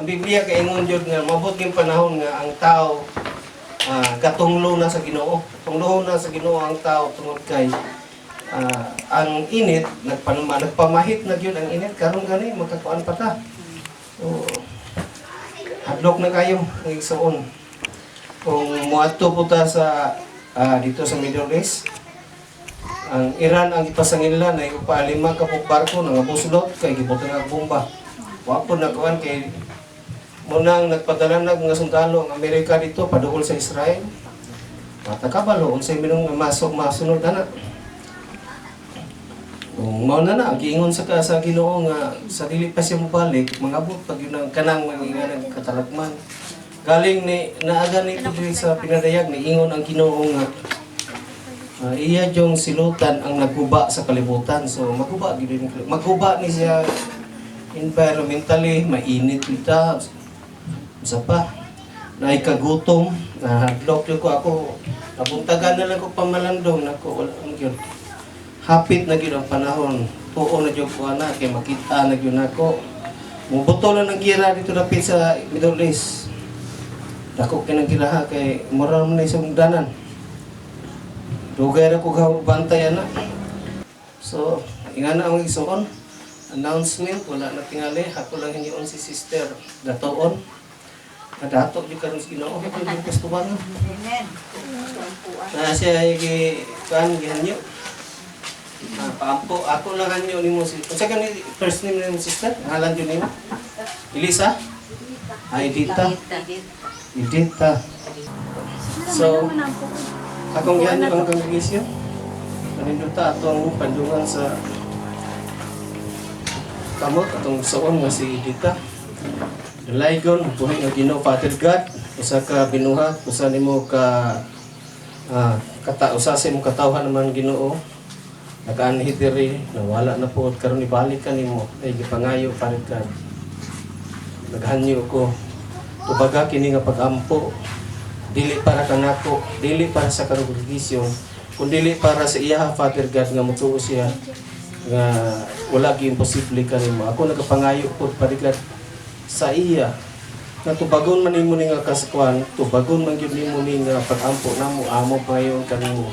ang Biblia kay ingon jud nga mabot yung panahon nga ang tao katunglo na sa Ginoo. Tunglo na sa Ginoo ang tao tungod kay ang init nagpamahit na gyud ang init karon gani magkakuan pa ta. So hadlok na kayo ng igsoon. Kung muadto po ta sa dito sa Middle East, ang Iran ang ipasangilan ay upalima ka pong barko nga buslot kay gibutan nga bomba. Wa po nagkuan kay munang nagpadala nga sundalo ang Amerika dito paduol sa Israel. Matakabalo unsay minong masunod ana. Kung mao na giingon sa Ginoo nga sa dili pa siya mobalik, mangabot pag yun ang kanang mangingan katalagman. Galing ni naaga ni diri sa pinadayag ni ingon ang Ginoo nga iya yung silutan ang nagguba sa kalibutan. So magguba ni siya environmentally, mainit kita. Isa pa, naikagutom, hadlok ko ako, nabuntagan na lang ko pamalandong, nako wala ang yun. Hapit na yun ang panahon, tuo na yun ko na, kay makita na yun ako. Mubuto lang ng gira dito napit sa Middle East. Dako kinagiraha kay moral mo na isang danan. Dugay ra ko bantayan na. So, ingana ang igsoon. Announcement wala na tingali. Ako lang hinyon si Sister Datoon. Nadato di karon sa Ginoo ko yung kastuban. Amen. Siya kan gihanyo. Paampo ako lang hanyo nimo si. Unsa ka ni first name nimo sister? Ngalan jud nimo? Elisa? Edita. So, akong gihanyo ang kongregasyon. Paninduta atong pandungan sa kamot atong soon nga si Edita. Dalaygon buhay nga Ginoo Father God, usa ka binuhat, usa nimo ka usa sa imong katawhan naman Ginoo. Nakaanhid diri, nawala na po karon ibalik ka nimo ay gipangayo Father God. Naghanyo ko tubaga kini nga pagampo dili para kanako, dili para sa kongregasyon, kundi para sa iya Father God nga mutuo siya nga wala gyud imposible kanimo. Ako nagapangayo po Father God sa iya nga tubagon man nimo ni nga kaskuan, tubagon man gyud nimo ni nga pagampo namo amo payon kanimo.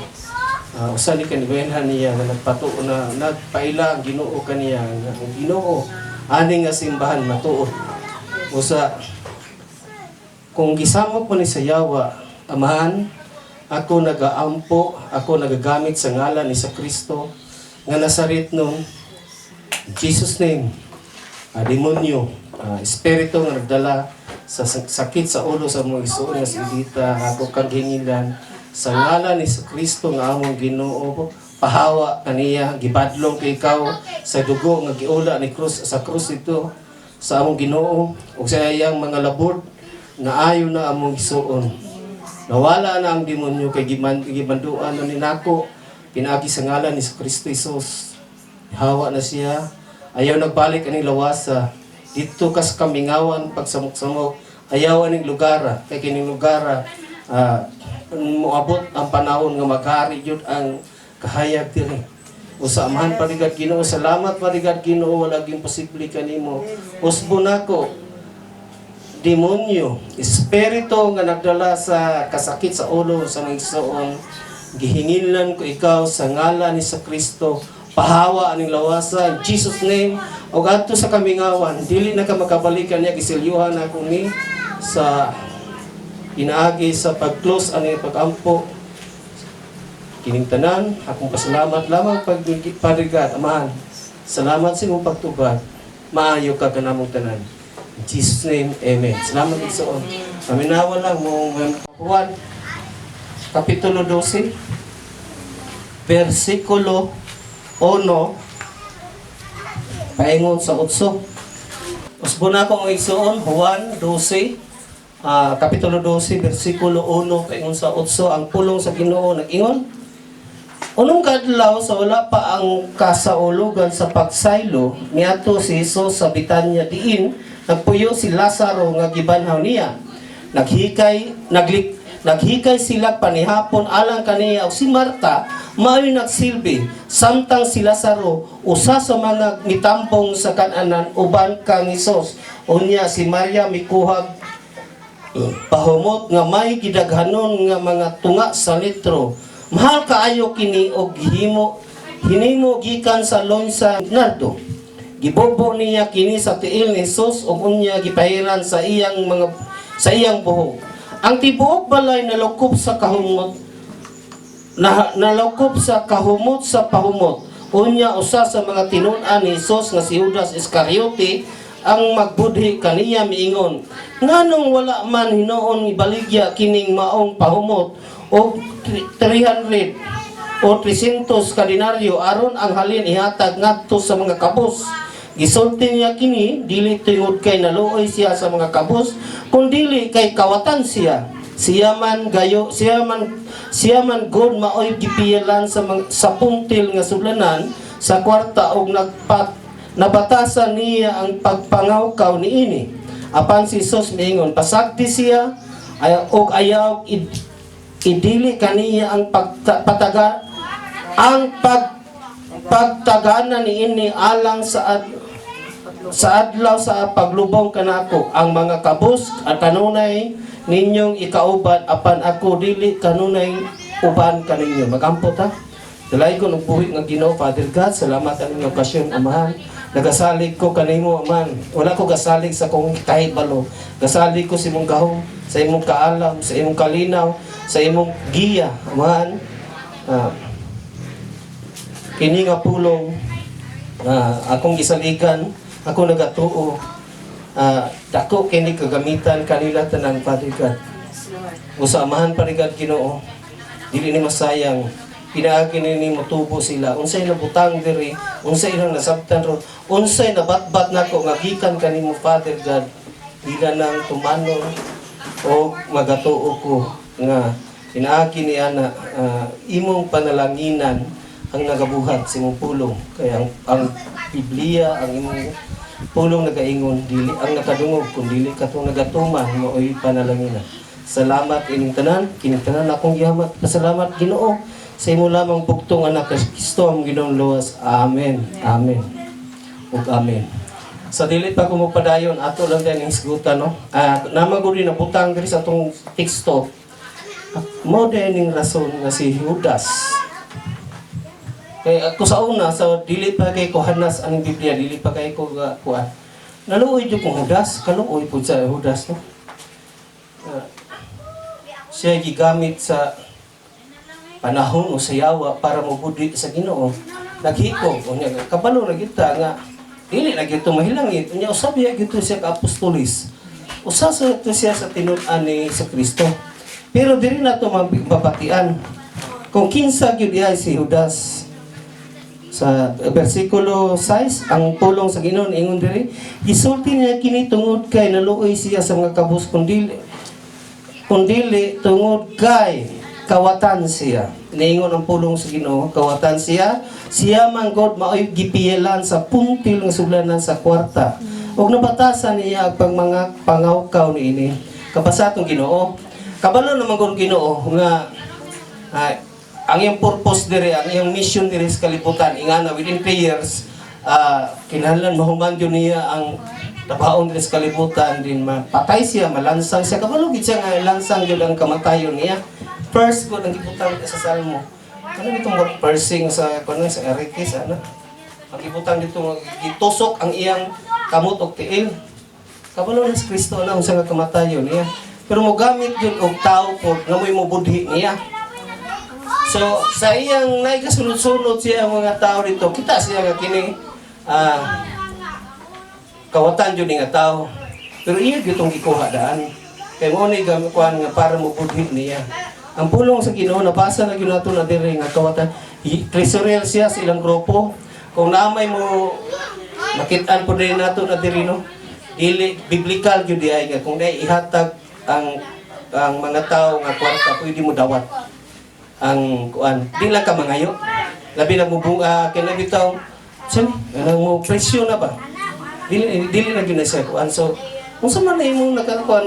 Usa ni kaniwenhan niya nga nagpatuo na nagpaila ang Ginoo kaniya nga ang Ginoo ani nga simbahan matuo. Usa kung gisamok mo ni sa yawa, Amahan, ako nagaampo, ako nagagamit sa ngalan ni sa Kristo, nga nasarit nung, in Jesus' name, demonyo, espiritu nga nagdala sa sakit sa ulo sa mga isuon nga si Edita, ako kaghingilan, sa ngalan ni sa Kristo nga among Ginoo, pahawa kaniya, gibadlong kay ikaw, sa dugo nga giula ni krus, sa krus ito, sa among Ginoo, ug sa iyang mga labod, nga ayo na among isuon. Nawala na ang demonyo kay gibanduan na ninako pinaagi sa ngalan ni Kristo Jesus. Hawa na siya. Ayaw nagbalik ani lawasa. Dito kas kamingawan pagsamok-samok. Ayaw aning lugara kay kining lugara moabot ang panahon nga maghari jud ang kahayag diri. Usamahan paligad Ginoo, salamat paligad Ginoo, wala gyud posible kanimo. Usbo nako demonyo, espiritu nga nagdala sa kasakit sa ulo sa mga igsoon, gihingilan ko ikaw sa ngalan ni sa Kristo, pahawa aning lawasa, in Jesus name, o adto sa kamingawan, dili na ka makabalikan niya, gisilyuhan ako ni sa inaagi sa pag-close aning pag-ampo. Kining tanan, akong pasalamat lamang pagpadigat, Amahan, salamat sa imong pagtubag, maayo ka kanamong tanan. In Jesus' name, Amen. Salamat Igsoon. Paminawa lang mo Juan, Kapitulo 12, versikulo 1, paingon sa 8. Usbo na akong Igsoon, Juan 12, Kapitulo 12, versikulo 1, paingon sa 8, ang pulong sa Ginoo nag-ingon. Unong kadlaw sa wala pa ang kasaulugan sa pagsaylo, niadto si Jesus sa Betania diin, nagpuyo si Lazaro nga gibanhaw niya. Naghikay sila panihapon alang kaniya o si Marta mao'y nagsilbi. Samtang si Lazaro usa sa mga mitambong sa kananan uban kang Hesus Unya si Maria mikuhag pahumot nga may gidaghanon nga mga tunga sa litro. Mahal kaayo kini og hinimo gikan sa lonsa nardo. Gibobo niya kini sa tiil ni Jesus ug unya gipahiran sa iyang buhok. Ang tibuok balay nalukop sa kahumot nalukop sa kahumot sa pahumot. Unya usa sa mga tinun-an ni Jesus nga si Judas Iscariote ang magbudhi kaniya miingon, nganong wala man hinoon ibaligya kining maong pahumot o 300 o 300 kadinaryo aron ang halin ihatag ngadto sa mga kabus. Gisulti niya kini dili tungod kay naluoy siya sa mga kabus, kundi kay kawatan siya. Siya man god maoy gipiyalan sa puntil nga sudlanan sa kwarta og nabatasan niya ang pagpangawkaw niini. Apan si Jesus miingon, pasagdi siya og ayaw idili kaniya ang pagtagana niini alang sa adlaw sa paglubong kanako. Ang mga kabus at kanunay ninyong ikauban, apan ako dili kanunay uban kaninyo. Magampo ta. Dalay ko ng buhi nga Ginoo, Father God, salamat ang inyong okasyon, Amahan. Nagasalig ko kanimo, Aman. Wala ko gasalig sa kong kahit balo. Gasalig ko sa imong gahom, sa imong kaalam, sa imong kalinaw, sa imong giya, Amahan. Kini nga pulong, akong gisaligan, ako nagatuo. Dako kini kagamitan kanila tanan, Father God. Usa Amahan, Father God, Ginoo. Dili ni masayang. Pinaagi ni motubo sila. Unsay nabutang diri, unsay ilang nasabtan ro, unsay nabatbat nako nga gikan kanimo, Father God. Dila nang tumano o magatuo ko nga pinaagi ni ana imong panalanginan ang nagabuhat sa imong pulong. Kaya ang Biblia, ang imong pulong nagaingon, dili ang nakadungog kun dili katong nagatuman maoy panalanginan. Salamat ining tanan, kining tanan akong gihamat. Pasalamat Ginoo sa imo lamang bugtong anak Kristo ang Ginoong luwas. Amen. Amen. Ug amen. Sa dili pa ko magpadayon, ato lang din ang hisgutan, no? Namaguri na butang diri sa atong teksto. Mo din rason nga si Judas. Kay ako sa una, sa dili pa kay ko hanas ang Biblia, dili pa kay ko kuan. Naluoy jud kong Judas, kaluoy pud sa Judas, no? Siya gigamit sa panahon o sayawa para mabudi sa Ginoo. Naghikog unya kabalo na kita nga dili na gito mahilangit. Unya usab ya gito siya ka apostolis. Usa sa ito siya sa tinun-an ni sa Kristo. Pero diri na to mabatian. Kung kinsa gyud diay si Judas sa bersikulo 6 ang pulong sa Ginoo ingon diri, gisulti niya kini tungod kay naluoy siya sa mga kabus kundi tungod kay kawatan siya. Niingon ang pulong sa Ginoo, kawatan siya. Siya man God maoy gipiyelan sa puntil nga sudlanan sa kwarta. Ug nabatasan niya ang mga pangawkaw niini. Kapasatong Ginoo. Kabalo naman gud Ginoo nga ang iyang purpose diri, ang iyang mission diri sa kalibutan, ingana within 3 years, kinahanglan mahuman yun niya ang tabaon diri sa kalibutan, din mapatay siya, malansang siya. Kabalo gid siya nga lansang yun ang kamatayon niya. First ko nang gibutang sa Salmo. Ano nitong word pursing sa Erikis, ano? Ang gibutang dito gitusok ang iyang kamot og tiil. Kabalo ni Kristo na unsa nga kamatayon niya. Pero mo gamit yun og tao po nga mo'y mobudhi niya. So sa iyang naikasunod-sunod siya ang mga tao dito, kita siya nga kini kawatan yun nga tao. Pero iya gitong gikuha daan. Kaya mo ni gamikuan nga para mobudhi niya. Ang pulong sa Ginoo nabasa na gyud nato na diri nga kawatan. Treasurer siya sa ilang grupo. Kung naamay mo makit-an po din nato na diri, no. Dili biblical gyud diay nga kung dai ihatag ang mga tao nga kwarta pwede mo dawat. Ang kuan, di lang ka mangayo. Labi na mo kinabitaw. Saan? Mo presyo na ba? Dili na gyud na siya kuan. So unsa man imong nakakuan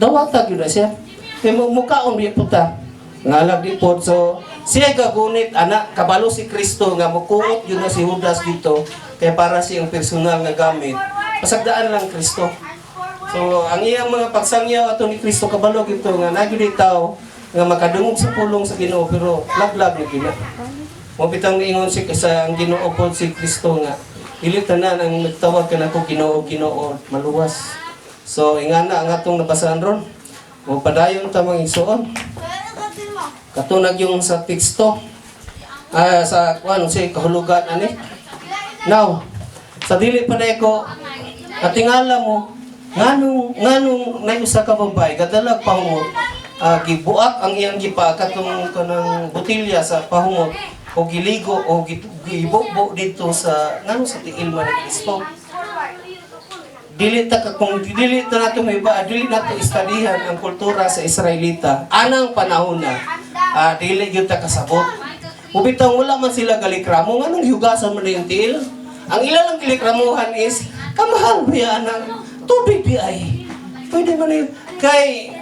dawata gyud na siya. Kaya mukaon biya puta. Ngalag di po. So, siya gagunit, anak, kabalo si Kristo nga mukuot yun na si Judas dito. Kaya para siyang personal nga gamit, pasagdaan lang Kristo. So ang iyang mga pagsangyaw ato ni Kristo kabalog ito nga nagilitaw nga makadungog sa pulong sa Ginoo pero laglag na gina. Mo bitang niingon si sa ang Ginoo pod si Kristo nga dili tanan ang nagtawag kanako Ginoo Ginoo maluwas. So ingana ang atong nabasahan ron. Mo padayon ta mga igsoon. Katunag yung sa teksto sa si kahulugan ani. Now, sa dili pa na ko atingala mo nganong nayusa ka babae kadalag pahumot gibuak ang iyang gipa katong kanang botilya sa pahumot o giligo o gibubo dito sa ngano sa tiil man ni Kristo. Dili ta nato may iba, dili nato istadihan ang kultura sa Israelita. Anang panahon na, dili gyud ta kasabot. Ubitang wala man sila galikramo, nganong hiugasan man yung tiil? Ang ilang gilikramuhan is, kamahal biya ng tubig biay. Pwede man yun. Kay,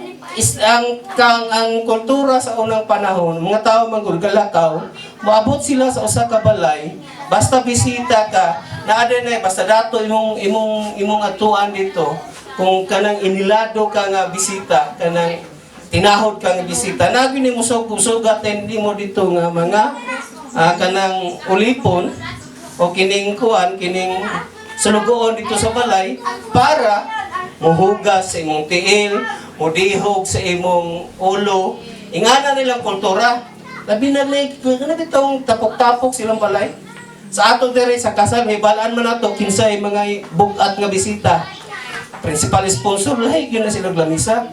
ang kultura sa unang panahon, mga tao manggulgalakaw, maabot sila sa usa ka balay, basta bisita ka, naada na basta dato imong atuan dito, kung kanang inilado ka nga bisita, kanang tinahod ka nga bisita, nagi ni mo sugatin di mo dito nga mga kanang ulipon o kining sulugoon dito sa balay para muhugas sa imong tiil, mudihog sa imong ulo. Ingana nilang kultura. Labi na itong tapok-tapok silang balay. Sa ato dere sa kasal, may balaan man nato kinsay mga bugat nga bisita. Principal sponsor, lahi yun na silang lamisa.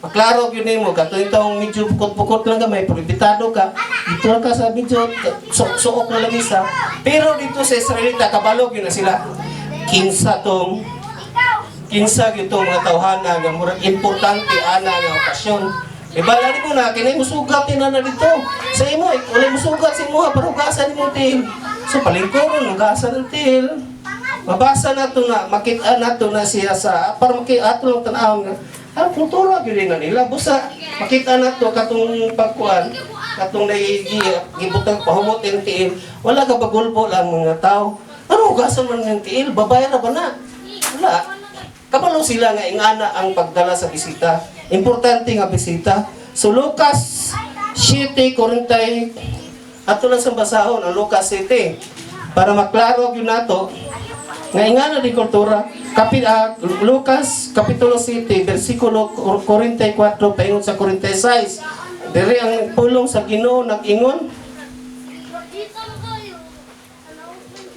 Maklaro yun mo, kato itong medyo bukot-bukot lang gamay, prohibitado ka, dito ka sa medyo suok na lamisa. Pero dito sa Israelita, kabalog yun na sila. Kinsa itong mga tawhana nga murag importante ana nga okasyon. Ibalari mo na kinay musugat na dito. Sa imo wala musugat sa imo para hugasan mo til. So palingkoron hugasan ng til. Mabasa nato na makita nato na siya sa para makita lang tan-aw nga ang kultura gyud nga nila busa makita nato katong pagkuan katong gibutang pahumot ng tiil wala ka bagulbo lang mga tao. Ano hugasan man ng tiil babae ra ba na? Wala. Kabalo sila nga ingana ang pagdala sa bisita. Importante nga bisita. So Lucas 7:40 ato lang sa basahon ang Lucas 7 para maklaro gyud nato nga ingana di kultura. Lucas kapitulo 7 bersikulo 44 paingon sa 46. Diri ang pulong sa Ginoo nag-ingon.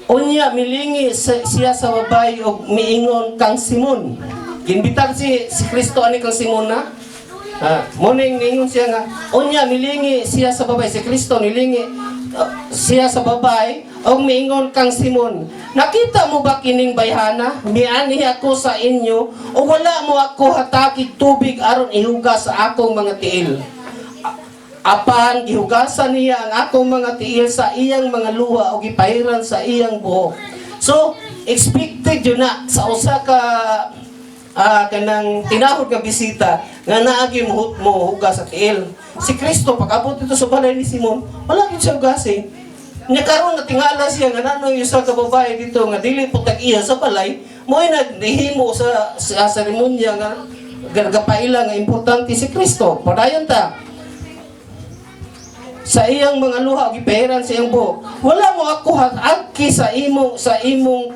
Unya milingi siya sa babay og miingon kang Simon. Ginbitar si Kristo ani kang Simon na. Morning ningon siya nga unya milingi siya sa babay si Kristo nilingi siya sa babay og miingon kang Simon. Nakita mo ba kining bayhana? Miani ako sa inyo o wala mo ako hataki tubig aron ihugas sa akong mga tiil. Apan gihugasan niya ang akong mga tiil sa iyang mga luha o gipahiran sa iyang buhok. So, expected yun na sa usa ka kanang tinahod nga bisita nga naagi mo hugas sa tiil. Si Kristo pag-abot dito sa balay ni Simon, wala gyud siya hugasin. Nya karon natingala siya nga nano yung sa kababae dito nga dili po tag-iya sa balay, mo'y naghimo sa seremonya nga gagapaila nga importante si Kristo. Padayon ta sa iyang mga luha gipahiran sa iyang buhok. Wala mo ako hag-agki sa imong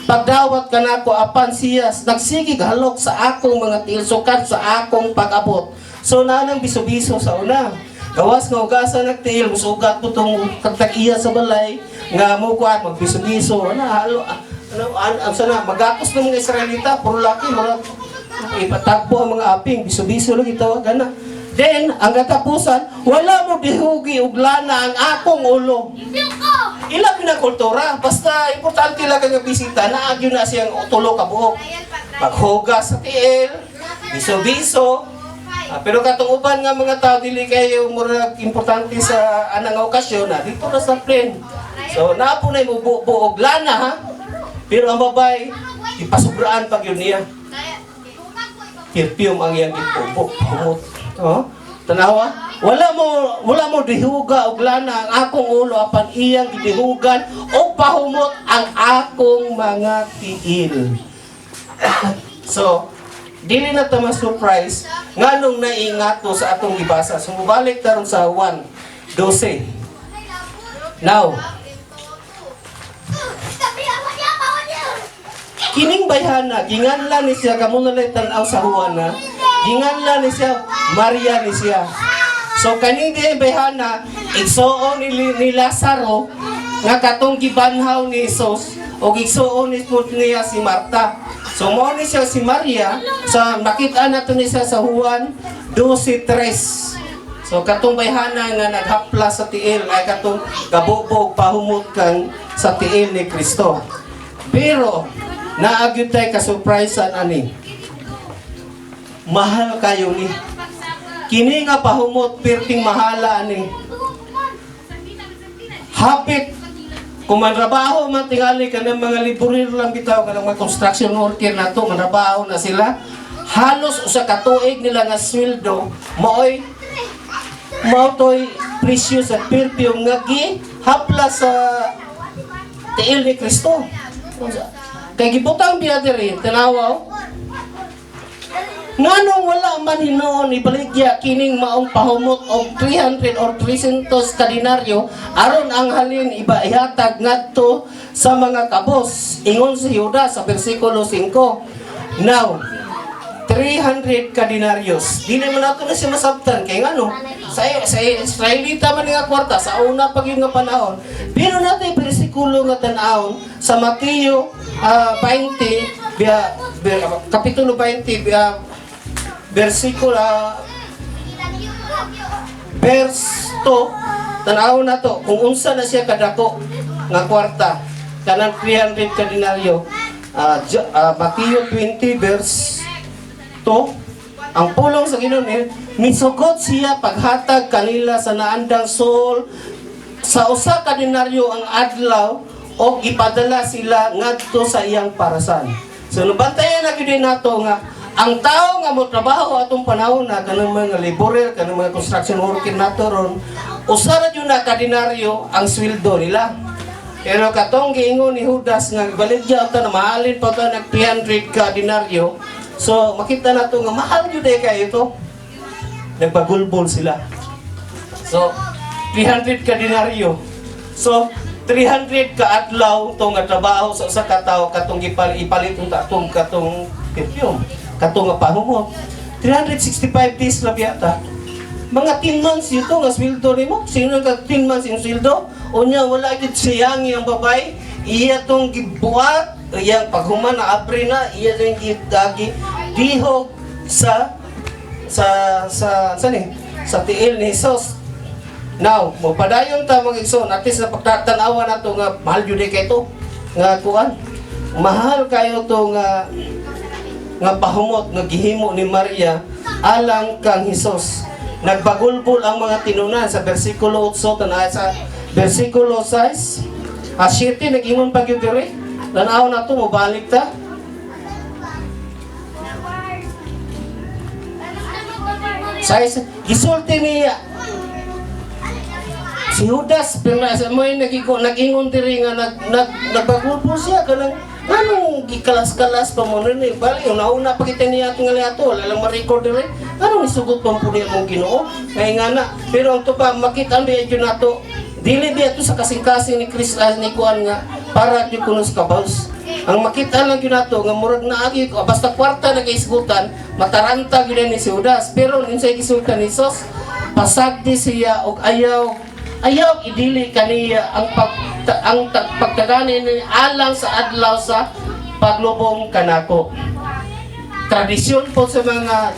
pagdawat kanako apan siya nagsigig halok sa akong mga tiil sukat sa akong pag-abot. So nanang biso-biso sa una. Gawas nga ugasan ng tiil musugat po tong tag-iya sa balay nga mo kuan magbiso-biso sana magakos ng mga Israelita puro laki mga ipatagpo ang mga aping biso-biso lang ito gana. Then, ang katapusan, wala mo dihugi ug lana ang akong ulo. Ilang na kultura, basta importante lang ang bisita, naagyo na siyang tulo ka buhok. Maghugas sa tiil, biso-biso. Pero katong uban nga mga tao, dili kayo murag importante sa anang okasyon, dito na sa plain. So, naapo na yung buog lana, ha? Pero ang babay, ipasubraan pag yun niya. Perfume ang iyang ipubok. Oh, tanawa, wala mo dihuga og lana ang akong ulo apan iyang gidihugan og pahumot ang akong mga tiil. So, dili na ta ma-surprise nganong naiingato sa atong gibasa. So, mubalik taron sa 1:12. Now, kining bayhana, ginganlan ni siya, kamo na tan-aw sa Juana, ginganlan ni siya, Maria ni siya. So, kaning di bayhana, igsuon ni Lazaro, nga katong gibanhaw ni Jesus, o igsuon niya si Marta. So, mo ni siya si Maria, sa makita nato ni siya sa Juan 12:3. So, katong bayhana nga naghapla sa tiil, ay katong kabubog pahumot kang sa tiil ni Kristo. Pero, naagyo tayo kasurprisean ani. Mahal kayo ni. Kini nga pahumot, pirting mahala ani. Hapit, kung manrabaho man tingali ka ng mga liburir lang bitaw, ka ng mga construction worker na to, manrabaho na sila, halos sa katuig nila nga sweldo, mautoy precious at perfume nga hapla sa tiil ni Kristo. Kay gibutang biya diri, tanawaw. Nganong wala man hinoon ibaligya kining maong pahumot og 300 or 300 ka dinaryo aron ang halin iba ihatag ngadto sa mga kabos. Ingon si Judas sa bersikulo 5. Now, 300 ka dinaryos. Dili man nato na siya masabtan kay ngano sa Israelita man nga kwarta sa una pag yung nga panahon. Pero nato yung bersikulo nga tan-awon sa Mateo 20 kapitulo 20 versikulo verse 2, tanaw na to kung unsa na siya kadako nga kwarta kanang 300 ka dinaryo. Mateo 20 verse 2, ang pulong sa Ginoo ni misugot siya paghatag kanila sa naandang sol sa usa ka dinaryo ang adlaw o ipadala sila ngadto sa iyang parasan. So nabantayan na gyud nato nga ang tao nga mo trabaho atong panahon na kanang mga laborer, kanang mga construction worker nato ron, usara jud na ka dinaryo ang sweldo nila. Pero katong giingon ni Judas nga baligya ta na mahalin pa ta nag 300 ka dinaryo. So makita nato nga mahal jud kay ito. Nagpagulbol sila. So 300 ka dinaryo. So 300 ka adlaw to nga trabaho sa usa ka tawo katong ipalit atong katong perfume. Katong nga pahumot 365 days lang yata. Mga 10 months ito nga sweldo nimo. Sino nga 10 months yung sweldo? Unya wala gid siyangi ang babay. Iya tong gibuhat, iyang paghuman na apre na, iya tong gidagi dihog sa tiil ni Jesus. Now, mo padayon ta mga igsoon, at least na pagtatanawa nato nga mahal jud kay to nga kuan. Mahal kayo to nga pahumot nga gihimo ni Maria alang kang Hesus. Nagbagulbol ang mga tinunan sa bersikulo 8 tanay sa bersikulo 6. 7 nag-ingon pa gyud diri. Tanaw na to mo balik ta. Size gisulti niya si Judas pero sa moy nag-ingon diri nga nagbagulbol siya kanang anong gikalas-kalas pa mo rin bali yung nauna pa kita niya ating aliato lalang ma-record rin anong isugot pa po niya mong Ginoo ngay nga na pero ang to pa makita ang biya nato dili biya to sa kasing-kasing ni Chris ni Kuan nga para di kunos kabaws ang makita lang yun nato nga murag na agi basta kwarta na kaisgutan mataranta yun ni si Judas pero ninsay gisultan ni Jesus pasagdi siya og ayaw idili kaniya ang pagtagani ni alang sa adlaw sa paglubong kanako. Tradisyon po sa mga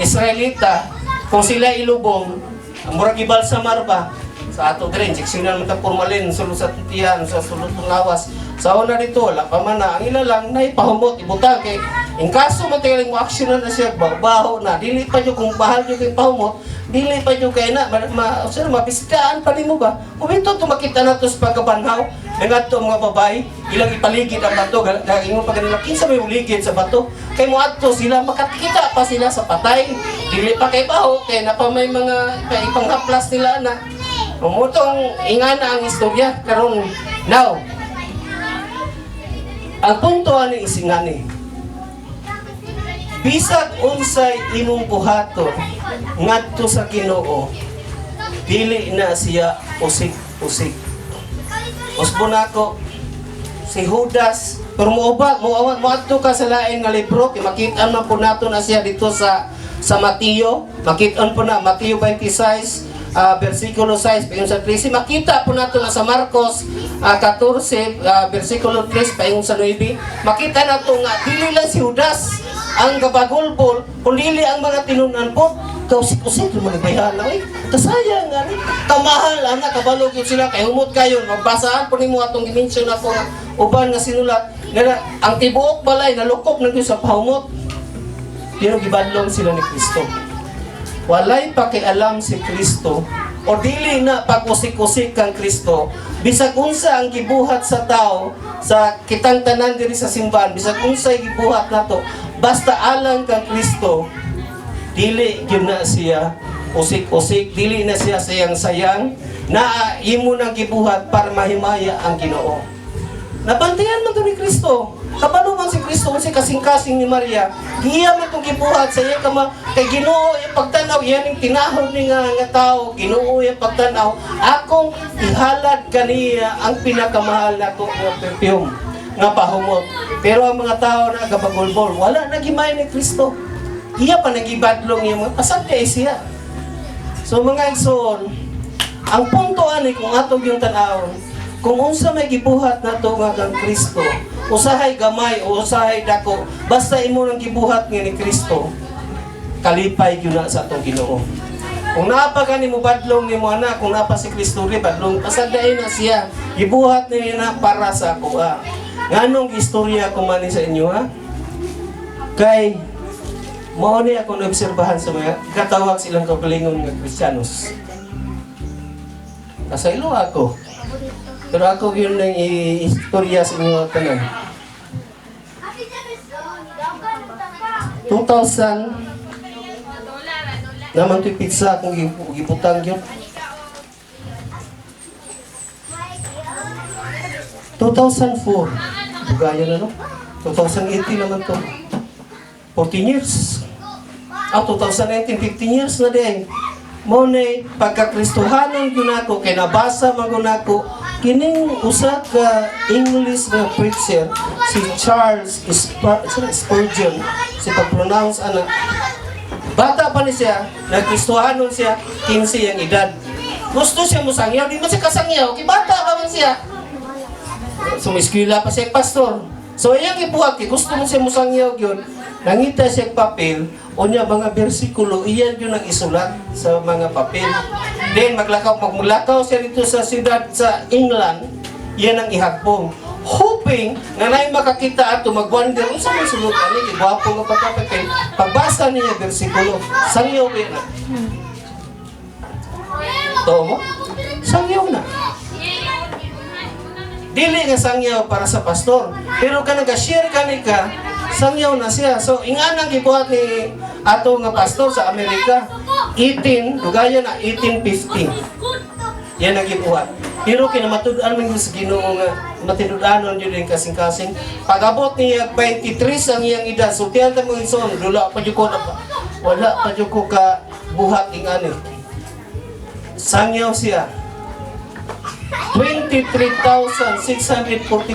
Israelita, kung sila ilubong, ang murag ibalsamar ba sa ato diri injeksyonan man ta formalin sulod sa tiyan sa sulod ng lawas. Sa una dito wala pa man na ang ilalang naipahumot ibutang kay in kaso man tingaling mo aksyon na siya baho na dili pa jud kung bahal jud kay pahumot dili pa jud kay na mapiskaan pa nimo ba kumito to makita nato sa pagkabanhaw ngadto mga babae ilang ipaligid ang bato ingon pa kanila kinsa may uligid sa bato kay moadto sila makakita pa sila sa patay dili pa kay baho kay napamay mga ipanghaplas nila na umutong ingana ang istorya karon now ang punto ani isingani bisag unsay imong buhaton ngadto sa Ginoo, dili na siya usik-usik. Usbo nako si Judas, pero moadto ka sa lain nga libro, kay makita man po nato na siya dito sa Mateo, makita po na Mateo 26 versikulo 6 payon sa 13, makita po nato na sa Marcos 14 versikulo 3 payon sa 9, makita nato nga dili lang si Judas ang gabagulbol, kung dili ang mga tinunan po, kausik-usik naman ibayhan na, kasayang nga, kamahal, anak, kabalog yun sila, kay humot kayo, magbasaan po ni mo atong dimension ako nga, uban nga sinulat, nga ang tibuok balay, nalukop na yun sa pahumot, pero gibadlong sila ni Kristo. Walay pakialam si Kristo, o dili na pag-usik-usik kang Kristo, bisag unsa ang gibuhat sa tao, sa kitang tanan diri sa simbahan, bisag unsa gibuhat nato, basta alang kang Kristo, dili yun na siya usik-usik, dili na siya sayang-sayang, na imo nang gibuhat para mahimaya ang Ginoo. Nabantayan man to ni Kristo. Kabalo man si Kristo si kasing-kasing ni Maria. Iya man tong gibuhat sa iya kay Ginoo yung pagtanaw, yan yung tinahod ni nga tao. Ginoo yung pagtanaw, akong ihalad kaniya ang pinakamahal nato nga perfume nga pahumot. Pero ang mga tao na gabagulbol, wala nagimay ni Kristo. Iya pa nagibadlong yung mga pasagdi siya. So mga igsoon, ang punto ani kung atog yung tanawon, kung unsa may gibuhat nato nga kang Kristo, usahay gamay o usahay dako, basta imo nang gibuhat nga ni Kristo, kalipay gyud na sa atong Ginoo. Kung naapa ka nimo badlong nimo anak, kung naapa si Kristo ri badlong, pasagday na siya, gibuhat niya na para sa ako. Nganong istorya ko man sa inyo ha? Kay mao ni ako naobserbahan sa mga katawag silang kaugalingon nga Kristiyanos. Kasaylo ako. Pero ako yun ang istorya sa inyo tanan. 2000 naman ito'y pizza akong giputang yun. 2004. Bugaya na no? 2018 naman to. 14 years. 2019, 15 years na din. Monay, pagkakristohanon yun ako, kay nabasa magun ako, kining usa ka English na preacher, si Charles Spurgeon, si pag-pronounce anak. Bata pa ni siya, nagkristohanon siya, 15 ang edad. Gusto siya musangyaw, di mo siya kasangyaw, kay bata pa man siya. Sumiskwila pa siya pastor. So iyang ibuhat, gusto mo siya musangyaw yun, nangita siya papel, o niya mga bersikulo, iyan yun ang isulat sa mga papel. Then magmulakaw siya dito sa siyudad sa England, yan ang ihagpong. Hoping na na'y makakita at mag-wonder, o saan yung sulutan niya, ibapo nga pagkapapel, pagbasa niya bersikulo, sangyaw ba na? Ito mo? Sangyaw na. Dili nga sangyaw para sa pastor, pero ka nag-share ka ni ka, sangyaw na siya. So, inganang gibuhat ni ato nga pastor sa Amerika, 18, dugaya na 1850. Yan ang gibuhat. Pero kinamatud-an man sa Ginoo nga matinud-anon yun yung kasing-kasing. Pag-abot niya 23 ang iyang edad, so tiyan mo yung son, wala pa dyan ko ka buhat ingani. Sangyaw siya. 23,645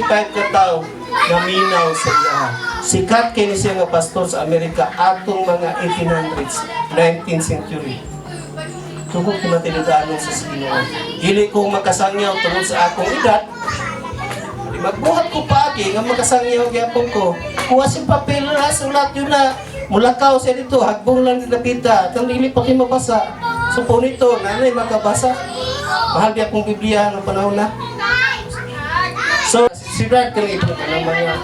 ka tao naminaw sa iya. Sikat kini siya nga pastor sa Amerika atong mga 1800s, 19th century. Tungkol kinatinudanon sa Ginoo. Dili ko makasangyaw tungkol sa akong edad. Magbuhat ko pagi nga makasangyaw gyapon ko. Kuha si papel na sulat yun na mulakaw siya dito, hagbong lang nilapita. Kang dili pa kayo mabasa. So po nito, nanay makabasa. Mahal di akong Biblia ng panahon na. So, si Brad kang ito ka ng mga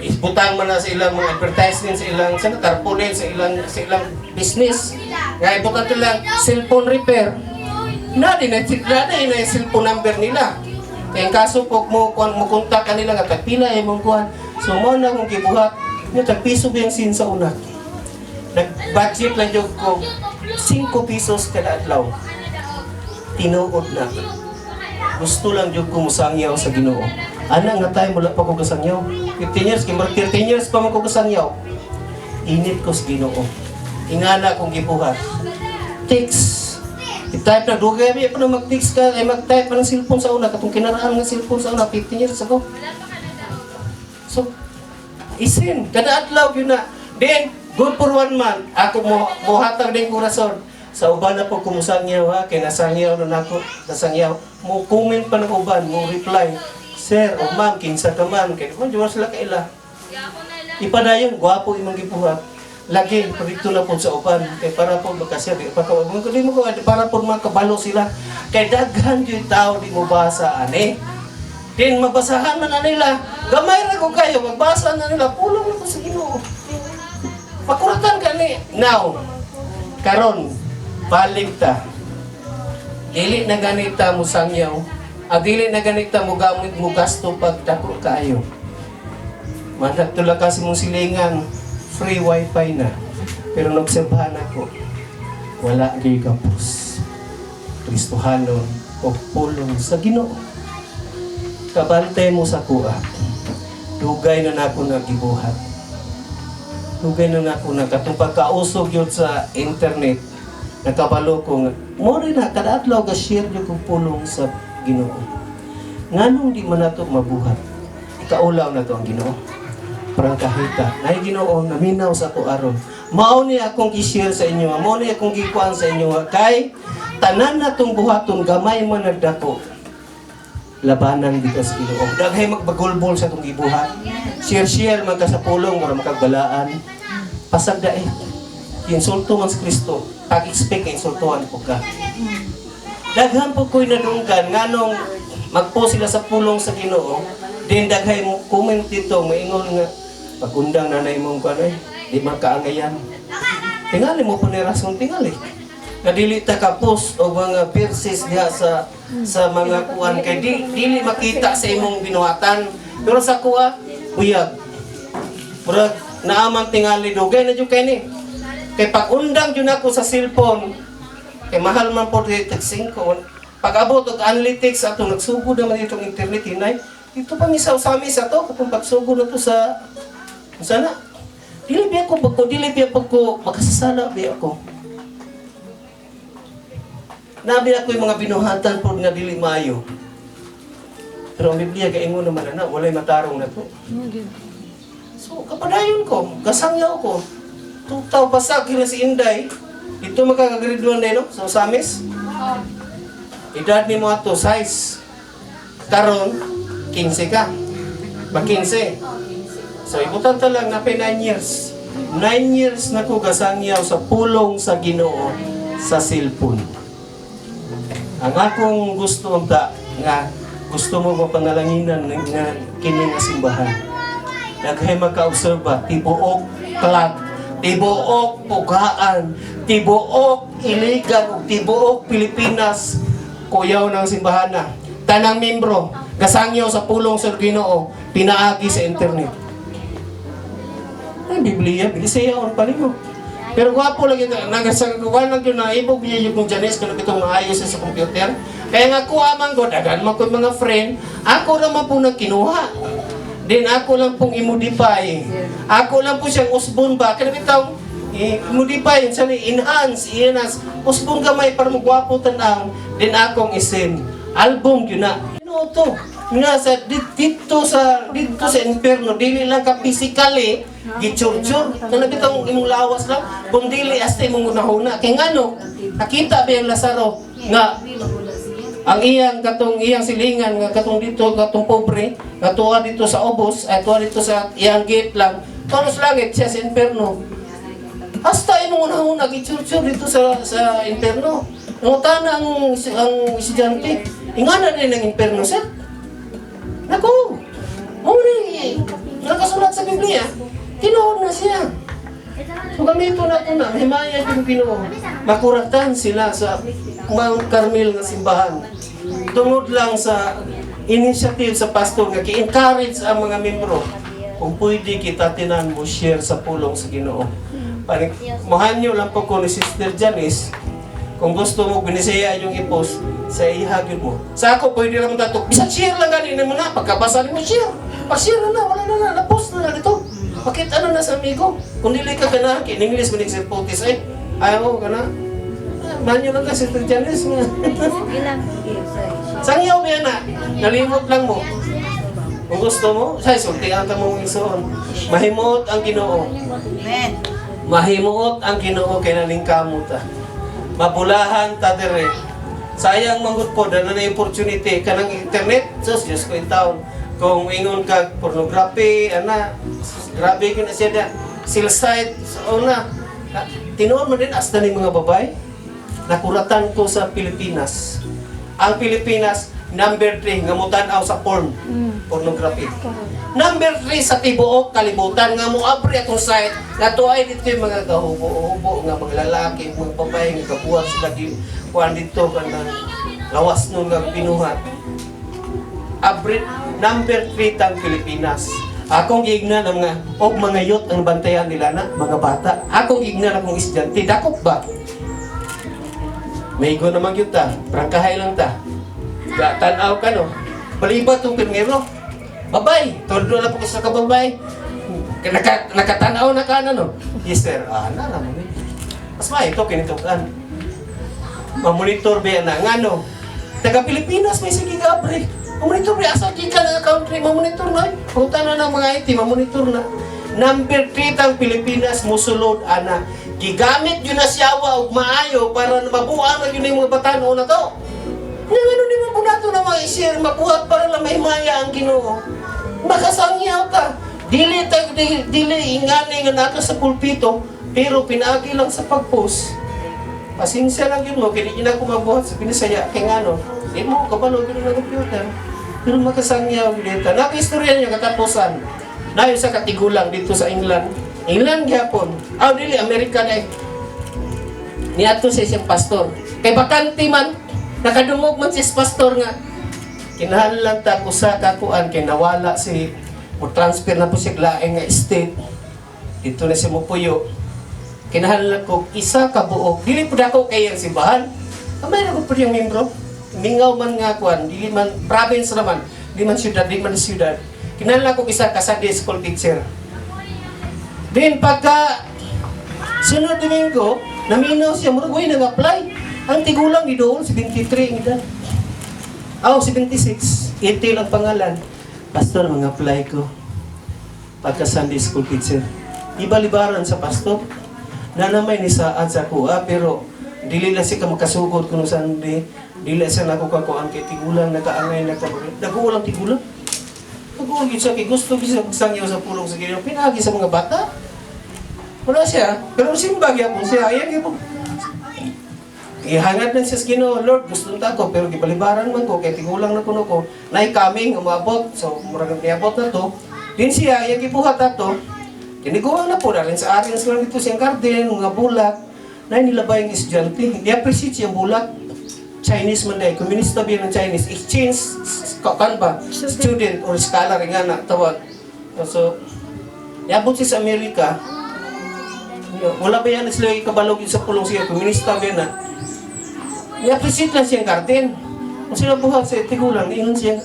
isbutang man na sa ilang mga advertisement sa ilang tarpaulin sa ilang business. Nga ibutan ito lang cellphone repair. Na din na yung cellphone number nila. Kaya ang kaso po mo kontak ka nila nga tagpila mong kuhan. So mo na kung gibuhat nyo tagpiso ba yung sin sa una. Nag-budget lang yung ko 5 pesos kada adlaw. Tinuod na. Gusto lang yung kumusangyaw sa Ginoo. Ana nga tayo mula pa ko kasangyaw. 15 years pa man ko kasangyaw. init ko sa Ginoo. Ingana kong gibuhat. Text. I-type na, dugay pa na mag-text ka, ay mag-type pa ng cellphone sa una, katong kinaraan ng cellphone sa una, 15 years ago. So, isin, kada adlaw yun na. Then, good for 1 month, ako mo hatag din kurason. Sa uban na po kumusangyaw ha, kaya nasangyaw na nako, nasangyaw. Mo comment pa ng uban, mo reply, Sir, o ma'am, kinsa ka man, kaya mo, diwa sila kaila. Ipadayon, gwapo imong gibuhat. Lagi, pagdito na po sa uban, kaya para po magkasya, para po makabalo sila. Kaya daghan yung tao, di mo basa, ane. Then, mabasahan na nila. Gamay na ko kayo, magbasa na nila, pulong na ko sa Ginoo. Pakuratan ka ni. Now, karon, balik ta. Dili na ganita mo sangyaw. Dili na ganita mo gamit mo gasto pagdako kayo. Managtula kasi mong silingan, free wifi na. Pero nagserbahan ako, wala gay kapos. Kristohanon o pulong sa Ginoo. Kabante mo sa kuha. Dugay na nako nagibuhat. Dugay na nako na katong pagkausog yun sa internet. Nakabalo ko nga, mo rin na, kada adlaw ka share yun kong pulong sa Ginoo. Nganong di man nato mabuhat? Ikaulaw na to ang Ginoo. Parang kahita. Nay Ginoo, naminaw sa ako aron. Mao ni akong gi-share sa inyo. Mao ni akong gikuan sa inyo. Kay, tanan na tong buhaton, gamay man nagdako. Labanan dito sa Ginoo. Daghay magbagulbol sa itong gibuhat. Share man ka sa pulong, wala makagbalaan. Pasagda insulto man sa Kristo. Pag-expect insultuhan po ka. Daghan po ko'y nadunggan, nganong magpo sila sa pulong sa Ginoo. Then daghay mo comment dito, maingon nga, pagundang nanay mong kanay, di magkaangayan. Tingali mo po ni rason, tingali. Nadili ta kapos o mga verses diha sa mga kuan kay dili makita sa imong binuhatan, pero sa kuha buyag murag naaman tingali dugay na jud kay ni kay pag-undang jud ako sa cellphone kay mahal man po dito 5 pag abot og analytics ato nagsugod naman dito ng internet hinay dito pa misaw sa amin sa to katong pagsugod na to sa sana dili biya ko makasasala biya ko. Nabi ako yung mga binuhatan po nga dili maayo. Pero ang Biblia kaingon naman na walay matarong na to. So kapadayon ko, kasangyaw ko. Tutaw pasag kila si Inday. Ito magkakagraduan na no? So Samis. Edad ni mo ato size. Karon 15 ka. Ba 15. So ibutan ta lang na 9 years. 9 years na ko kasangyaw sa pulong sa Ginoo sa cellphone. Ang akong gusto nga gusto mo mapangalanginan nga kini nga simbahan. Daghay magkaobserba, tibuok klag, tibuok pugaan, tibuok iligan, tibuok Pilipinas, kuyaw ng simbahan na. Tanang membro, kasangyaw sa pulong sa Ginoo, pinaagi sa internet. Ay, Biblia, bilisayaon pa rin mo. Pero gwapo lagi nagasagawan lang yun na ibog niya yung Janice kung itong maayos sa computer. Kaya nga ko amang ko, dagan mo ko mga friend, ako naman po nagkinuha. Then ako lang pong i-modify. Ako lang po siyang usbon ba. Kaya bitang i-modify, enhance. Usbon gamay para mo gwapo tanang. Then akong isin. Album yun na. Ano to? Nga sa dito sa inferno, dili lang ka physically gichurchur, na nabitang imong lawas lang, kung dili hasta imong unahuna. Kaya nga no, nakita ba yung Lazaro nga ang iyang silingan nga katong dito, katong pobre, nga tuwa dito sa ubos, ay tuwa dito sa iyang gate lang, tuwa sa langit siya sa inferno. Hasta imong unahuna gichurchur dito sa inferno. Nangutana ang estudyante, ingana din ang inferno, sir? Naku, muli, nakasulat sa Biblia, tinuod na siya. So gamito na ito na, himaya yung Ginoo. Makuratan sila sa Mount Carmel na simbahan. Tungod lang sa initiative sa pastor nga ki-encourage ang mga membro. Kung pwede kita tinan mo share sa pulong sa Ginoo. Mahanyo lang po ko ni Sister Janice. Kung gusto mo, binisaya yung i-post, sa ihagin mo. Sa ako, pwede naman tato. Bisa share lang ganin mo na. Pagkabasa mo, share. Pag-share na, wala na, na-post na dito. Bakit ano na sa amigo? Kung dili ka ganahan, in English manig sa putis ay, ayaw ka na. Manyo lang kasi ito Janice nga. Sangyaw ba yan na? Nalimot lang mo. Kung gusto mo, say, sultihan ka mong isuon. Mahimuot ang Ginoo. Mahimuot ang Ginoo kay nalingkamot ta. Mabulahan ta dire. Sayang manggod po dala na opportunity kanang internet. Sus, Diyos ko in town. Kung ingon ka pornography, ana, grabe ko na siya na. Silside, so na. Tinuon mo din asda ni mga babay. Nakuratan ko sa Pilipinas. Ang Pilipinas, number 3, ngamutanaw sa porn. Pornography. Number 3 sa tibuok, kalibutan, nga mo abri atong site, na tuay dito yung mga kahubo-hubo, nga mga lalaki, mga babae, nga kabuhat sila kuhan dito, kanang lawas nun nga pinuhat. Abri, number 3 tang Pilipinas. Akong ignan ang mga youth ang bantayan nila na, mga bata. Akong ignan akong estudyante, dakop ba? May go naman yun ta, prangkahay lang ta. Tanaw ka no, palibat itong pirngero. Babay, todo na po sa kababay. Nakatanaw na ka na no. Yes sir, na mo ni. Mas may ito kinitukan. Mamonitor ba na nga no. Taga Pilipinas may sige gabre. Mamonitor ba asa ka na country, mamonitor na. Punta na ng mga IT, mamonitor na. Number 3 tang Pilipinas musulod ana. Gigamit yun na siyawa og maayo para mabuang na yun yung mga batano na to. Ano ni mo nato na mga isir, mabuhat para lang mahimaya ang Ginoo. Makasangyaw ka. Dili ingani nga nato sa pulpito, pero pinaagi lang sa pag-post. Pasensya lang yun mo, kaya di na ko mabuhat sa Binisaya. Kaya nga no, di mo kabalo yun na computer. Pero makasangyaw dito. Naka-istorya niya katapusan. Nayon sa katigulang dito sa England. England gyapon. Dili Amerika na niadto sa siyang pastor. Kay bakante man, nakadungog man si pastor nga. Kinahanglan ta ko sa kakuan kay nawala si o transfer na po siya laing nga estate. Dito na siya mupuyo. Kinahanglan ko isa ka buok. Dili pud ako kay ang simbahan. Amay na ko pud yung membro. Mingaw man nga kuan, dili man province naman, dili man syudad, dili man syudad. Kinahanglan ko isa ka Sunday school teacher. Then pagka sunod Domingo, naminaw siya, murag nag-apply. Ang tigulang ni doon, 73 ang edad. 76. Itil ang pangalan. Pastor, mag-apply ko. Pagka Sunday school teacher. Iba-libaran sa pastor. Nanamay ni saan sa kuha, pero dili lang siya makasugod kung Sunday. Dili siya nakukakuan kay tigulang, nakaangay, nagkuulang tigulang. Pag-uugit siya, gusto siya magsangyaw sa pulong sa Ginoo. Pinagi sa mga bata. Wala siya. Pero simbag yan po siya. Ayan po. Ihangad na siya sa Ginoo. Lord, gusto nita ko. Pero gibalibaran man ko. Kaya tigulang na kuno ko. Nai-coming, umabot. So, muragang niabot na to. Din siya, ayan gibuhat na to. Tiniguan na po na rin sa atin. Sila dito siyang garden, mga bulak. Na nilabay ang estudyante. Hindi appreciate siyang bulak. Chinese man dahil. Komunista ba ng Chinese? Exchange, kan ba? Student or scholar nga na tawag. So, iabot siya sa Amerika. Wala ba yan sila ikabalog sa pulong siya? Komunista ba yan na? I-appreciate lang siyang garden. Kung sila buhat sa tigulang, iyon siya.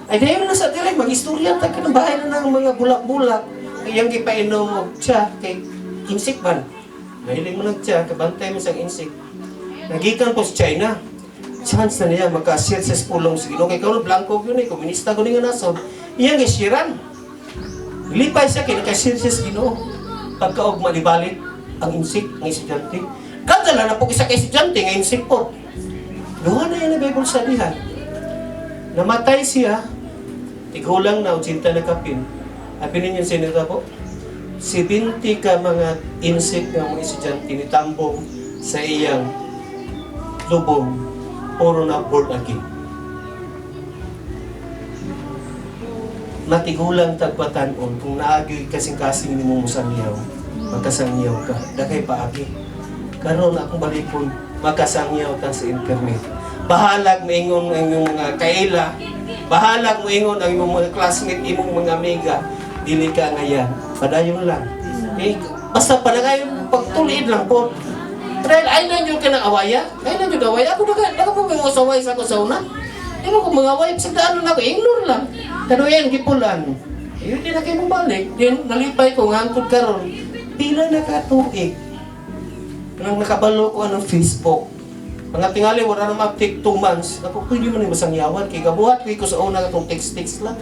Ay dahil na sa tila, mag-istorya ta ka ng bahay na ng mga bulak-bulak. Iyang kipainom mo siya kay insik man. Mahiling mo ng siya, kabantay mo sa insik. Nagikan po sa China. Chance na niya magka-share sa pulong sa Ginoo. Kaya kung blanco yun komunista ko nga nasod. Iyang isiran. Lipay siya kaya naka-share sa Ginoo. Pagkaog malibalik ang insik, ang estudyante. Kadala na po isa kay estudyante, nga insik po. Luha na yan ang Bible studyhan. Namatay siya, tigulang na, 80 na kapin. Apinin niyo sinita po, 70 ka mga insik ng mga estudyante ni tambong sa iyang lubong. Puro na born again. Matigulang tagpatanon kung naagi kasing-kasing ni mo musangyaw, magkasangyaw ka, dakay paagi. Karon akong balikon, magkasangyaw ka sa internet. Bahalag mo ingon ang iyong mga kaila, bahalag mo ingon ang iyong mga classmate, imong mga amiga, dili ka ngayon. Padayon lang. Basta palagay pagtulid lang po. Dahil ay na nyo ka ng awaya. Ay na nyo na awaya. Ako na po may usaway sa ako sa una. Hindi mo kung mga away. Pagdaan na ako, ignore lang. Kano yan, gipulan. Yun din na kayo mabalik. Then, nalipay ko, ngantod karon. Pila na katuig. Nang nakabalo ko ng Facebook. Mga tingali, wala na mag-take 2 months. Ako, pwede mo na masangyawan. Kaya gabuhat ko sa una itong text-text lang.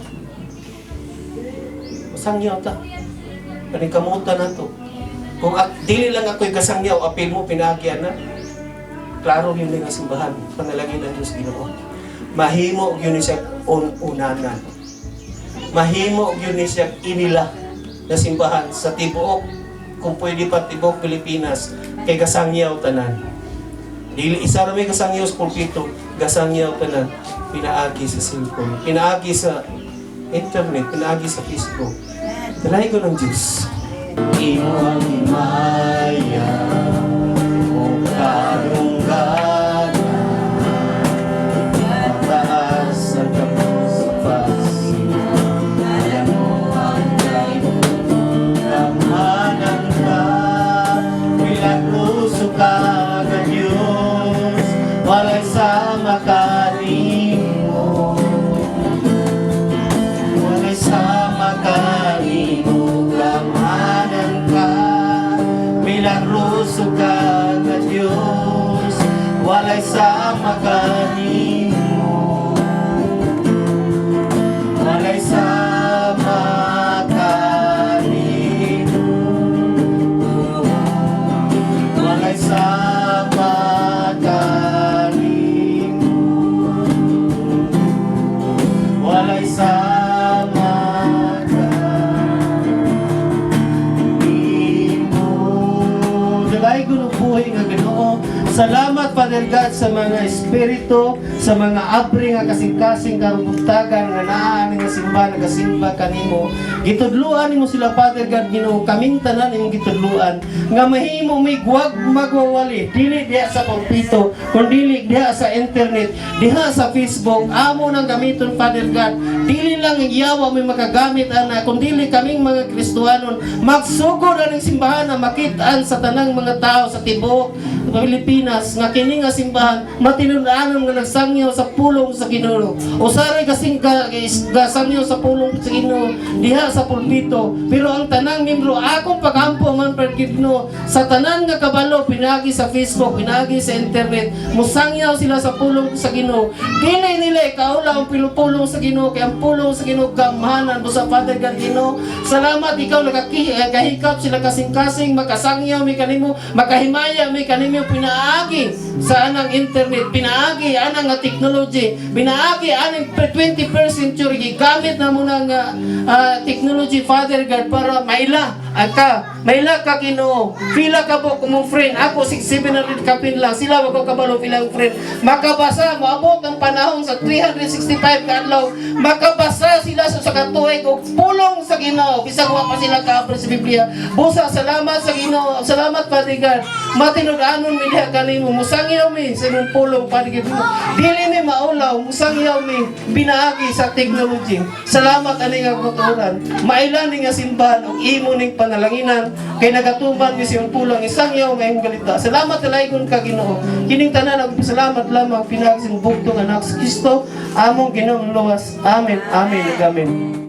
Masangyaw ta. Panikamutan na to. Kung dili lang ako'y kasangyaw, apil mo, pinagyan na. Klaro yun lang ang simbahan. Panalagin ng Diyos Ginoo. Mahimo yun siya unanan. Mahimo yun siya inila na simbahan sa tibuok. Kung pwede pa tibuok Pilipinas, kay kasangyaw tanan. Dili isa ra may kasangyaw sa pulpito, kasangyaw tanan. Pinaagi sa cellphone, pinaagi sa internet, pinaagi sa Facebook. Dalay ko ng Diyos. Imo ang himaya, o karunggana, mataas sa kapos sa pasilan. Alam mo ang kayo, kamanan ka, pilaguso ka ka Diyos, walay sama ka nimo. Walay sama ka nimo, kamanan ka, milagroso ka ka Diyos, walay sama ka nimo. Walay sama ka nimo. Walay sama ka nimo. Walay sama ka nimo. Dalay ko ng buhay nga Ginoo. Salamat, Father God, sa mga espiritu, sa mga abri nga kasing-kasing karugtagan nga naa nga simba nagasimba kanimo. Gitudluan nimo sila, Father God, Ginoo, kaming tanan imong gitudluan nga mahimo may guwag magwawali dili diha sa pulpito, kundi diha sa internet, diha sa Facebook. Amo nang gamiton, Father God. Dili lang iyawa may makagamit ana, kundi kaming mga Kristiyanon magsugod aning simbahan na makitaan sa tanang mga tao sa tibuok Pilipinas nga kini nga simbahan matinud-anon nga nagsangyaw sa pulong sa Ginoo. Usaray kasing gasangyaw sa pulong sa Ginoo diha sa pulpito. Pero ang tanang membro akong pagampo man per Ginoo sa tanan nga kabalo pinagi sa Facebook, pinagi sa internet, musangyaw sila sa pulong sa Ginoo. Dili nila ikaula ang pulong sa Ginoo kay ang pulong sa Ginoo gamhanan mo sa Father God Ginoo. Salamat ikaw nagahikap sila kasing-kasing makasangyaw mi kanimo, makahimaya mi kanimo pinaagi sa anang internet, pinaagi anang nga technology, pinaagi anang 21st century gigamit na mo ng technology, Father God, para maila ka Ginoo. Pila ka po kumong friend, ako 700 kapin lang, sila wag ko kabalo pilang friend. Makabasa moabot ang panahon sa 365 ka adlaw, makabasa sila sa katuig og pulong sa Ginoo. Bisag wa pa sila kaabot sa Biblia. Busa salamat sa Ginoo. Salamat, Father God. Matinud-anon mi diha kanimo, musangyaw mi sa imong pulong, Father God. Dili mi maulaw, musangyaw mi binaagi sa technology. Salamat ani nga motoran. Mailan ni nga simbahan og imo ning panalanginan kay nagatuban mi sa imong pulong isangyaw nga imong galita. Salamat dalaygon ka Ginoo. Kining tanan og salamat lamang pinagi sa bugtong anak sa Kristo among Ginoong luwas. Amen. Amen. Amen.